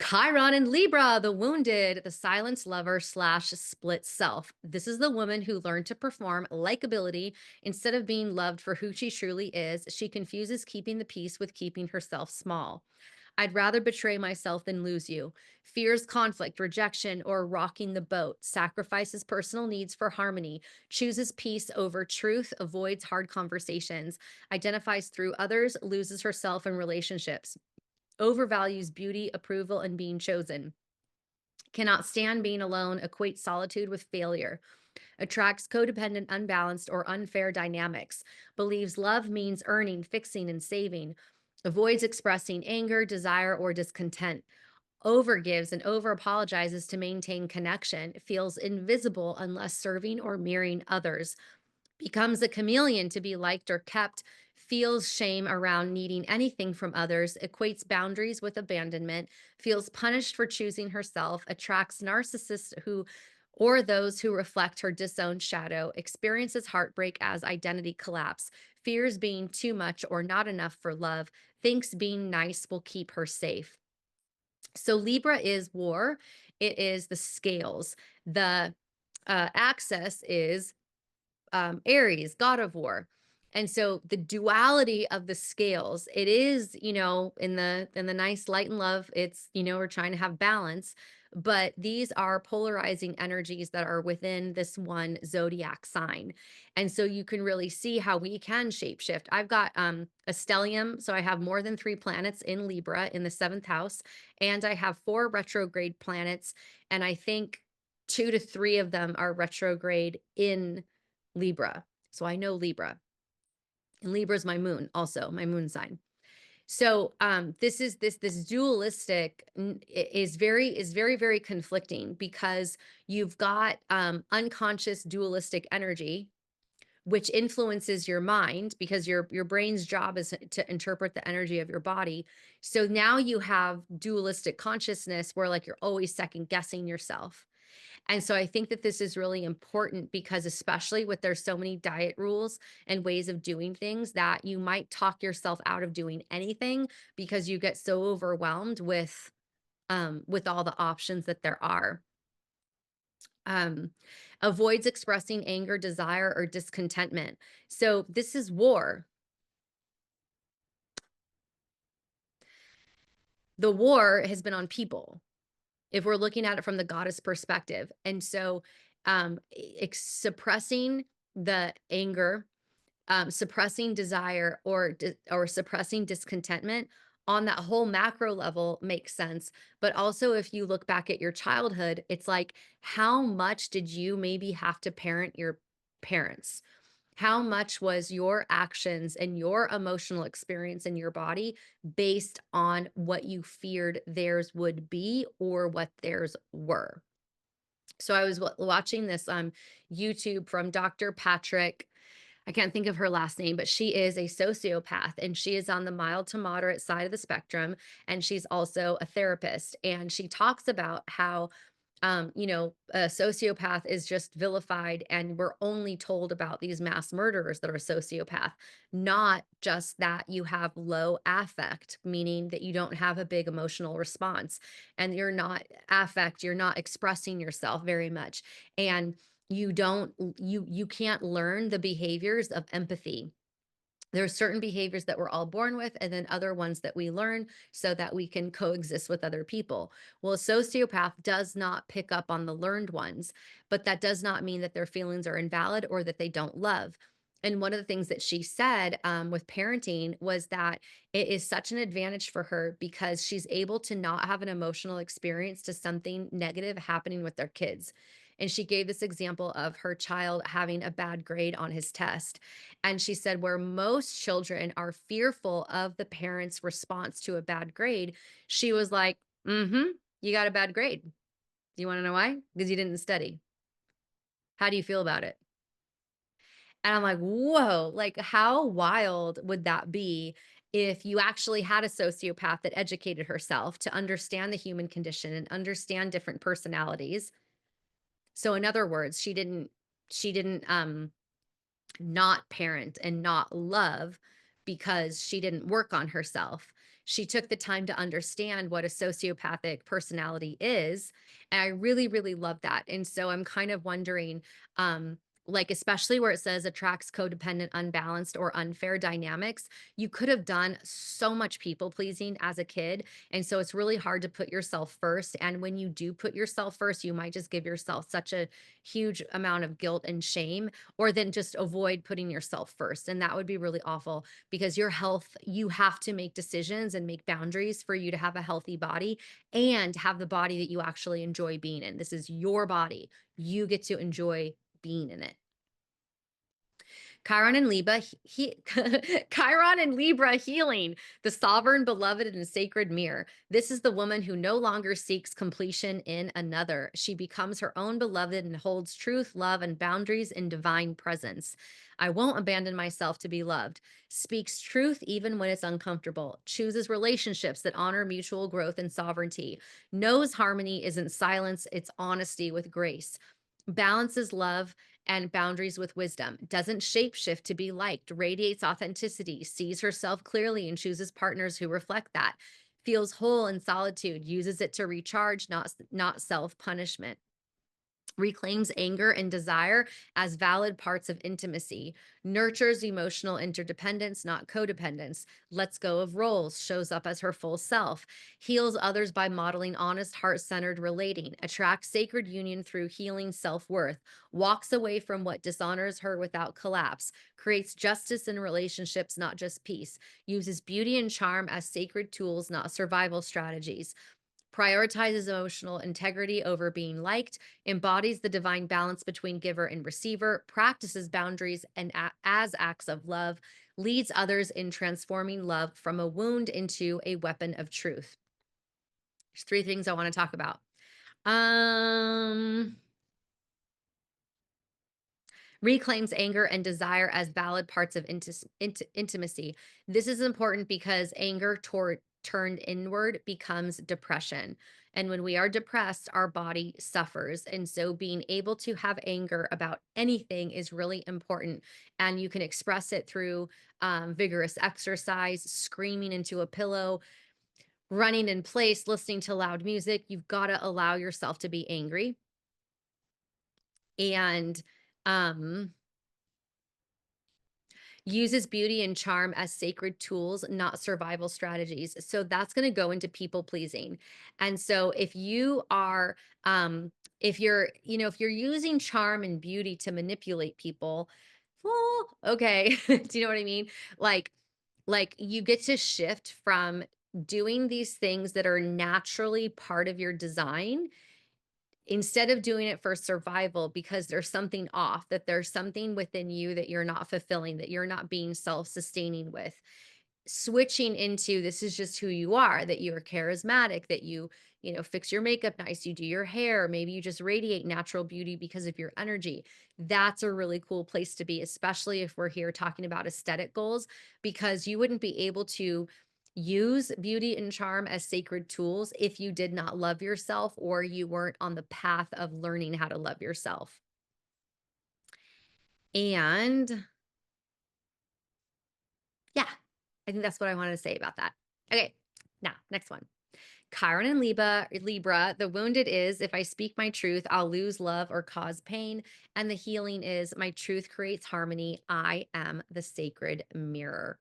Chiron and Libra, the wounded, the silenced lover slash split self. This is the woman who learned to perform likability instead of being loved for who she truly is. She confuses keeping the peace with keeping herself small. I'd rather betray myself than lose you. Fears conflict, rejection, or rocking the boat. Sacrifices personal needs for harmony. Chooses peace over truth. Avoids hard conversations. Identifies through others. Loses herself in relationships. Overvalues beauty, approval, and being chosen. Cannot stand being alone, equates solitude with failure. Attracts codependent, unbalanced, or unfair dynamics. Believes love means earning, fixing, and saving. Avoids expressing anger, desire, or discontent. Overgives and over apologizes to maintain connection. Feels invisible unless serving or mirroring others. Becomes a chameleon to be liked or kept, feels shame around needing anything from others, equates boundaries with abandonment, feels punished for choosing herself, attracts narcissists who or those who reflect her disowned shadow, experiences heartbreak as identity collapse, fears being too much or not enough for love, thinks being nice will keep her safe. So Libra is war. It is the scales. The axis is Aries, god of war. And so the duality of the scales, it is, in the nice light and love, it's, we're trying to have balance, but these are polarizing energies that are within this one zodiac sign. And so you can really see how we can shapeshift. I've got a stellium, so I have more than 3 planets in Libra in the 7th house, and I have 4 retrograde planets, and I think 2 to 3 of them are retrograde in Libra. So I know Libra. And Libra is my moon, also my moon sign. So this dualistic is very conflicting because you've got unconscious dualistic energy which influences your mind because your brain's job is to interpret the energy of your body. So now you have dualistic consciousness where like you're always second guessing yourself. And so I think that this is really important because especially with there's so many diet rules and ways of doing things that you might talk yourself out of doing anything because you get so overwhelmed with all the options that there are. Um, Avoids expressing anger, desire, or discontentment. So this is war. The war has been on people if we're looking at it from the goddess perspective. And so suppressing the anger, suppressing desire or suppressing discontentment on that whole macro level makes sense. But also, if you look back at your childhood, it's like, how much did you maybe have to parent your parents? How much was your actions and your emotional experience in your body based on what you feared theirs would be or what theirs were? So I was watching this YouTube from Dr. Patrick. I can't think of her last name, but she is a sociopath and she is on the mild to moderate side of the spectrum. And she's also a therapist. And she talks about how, a sociopath is just vilified and we're only told about these mass murderers that are sociopath, not just that you have low affect, meaning that you don't have a big emotional response and you're not affect, you're not expressing yourself very much. And you can't learn the behaviors of empathy. There are certain behaviors that we're all born with, and then other ones that we learn so that we can coexist with other people. Well, a sociopath does not pick up on the learned ones, but that does not mean that their feelings are invalid or that they don't love. And one of the things that she said with parenting was that it is such an advantage for her because she's able to not have an emotional experience to something negative happening with their kids. And she gave this example of her child having a bad grade on his test. And she said, where most children are fearful of the parent's response to a bad grade, she was like, you got a bad grade. Do you want to know why? Because you didn't study. How do you feel about it? And I'm like, whoa, like how wild would that be if you actually had a sociopath that educated herself to understand the human condition and understand different personalities? So in other words, she didn't not parent and not love because she didn't work on herself. She took the time to understand what a sociopathic personality is. And I really, really love that. And so I'm kind of wondering, like, especially where it says attracts codependent, unbalanced, or unfair dynamics, you could have done so much people pleasing as a kid. And so it's really hard to put yourself first. And when you do put yourself first, you might just give yourself such a huge amount of guilt and shame, or then just avoid putting yourself first. And that would be really awful because your health, you have to make decisions and make boundaries for you to have a healthy body and have the body that you actually enjoy being in. This is your body. You get to enjoy being in it. Chiron and Libra, Chiron and Libra healing, the sovereign, beloved, and sacred mirror. This is the woman who no longer seeks completion in another. She becomes her own beloved and holds truth, love, and boundaries in divine presence. I won't abandon myself to be loved. Speaks truth even when it's uncomfortable. Chooses relationships that honor mutual growth and sovereignty. Knows harmony isn't silence, it's honesty with grace. Balances love and boundaries with wisdom, doesn't shapeshift to be liked, radiates authenticity, sees herself clearly and chooses partners who reflect that, feels whole in solitude, uses it to recharge, not self-punishment, reclaims anger and desire as valid parts of intimacy, nurtures emotional interdependence, not codependence, lets go of roles, shows up as her full self, heals others by modeling honest, heart centered relating, attracts sacred union through healing self worth, walks away from what dishonors her without collapse, creates justice in relationships, not just peace, uses beauty and charm as sacred tools, not survival strategies, prioritizes emotional integrity over being liked, embodies the divine balance between giver and receiver, practices boundaries and as acts of love, leads others in transforming love from a wound into a weapon of truth. There's three things I want to talk about. Um Reclaims anger and desire as valid parts of intimacy. This is important because anger turned inward becomes depression. And when we are depressed, our body suffers. And so being able to have anger about anything is really important. And you can express it through vigorous exercise, screaming into a pillow, running in place, listening to loud music. You've got to allow yourself to be angry. And, um, uses beauty and charm as sacred tools, not survival strategies. So that's going to go into people pleasing. And so if you're, if you're using charm and beauty to manipulate people, well, okay. Do you know what I mean? Like, like you get to shift from doing these things that are naturally part of your design instead of doing it for survival because there's something off, that there's something within you that you're not fulfilling, that you're not being self-sustaining with, switching into this is just who you are, that you're charismatic, that you fix your makeup nice, you do your hair, maybe you just radiate natural beauty because of your energy. That's a really cool place to be, especially if we're here talking about aesthetic goals, because you wouldn't be able to use beauty and charm as sacred tools if you did not love yourself or you weren't on the path of learning how to love yourself. And yeah, I think that's what I wanted to say about that. Okay, now next one. Chiron and Libra, the wounded is if I speak my truth, I'll lose love or cause pain. And the healing is my truth creates harmony. I am the sacred mirror.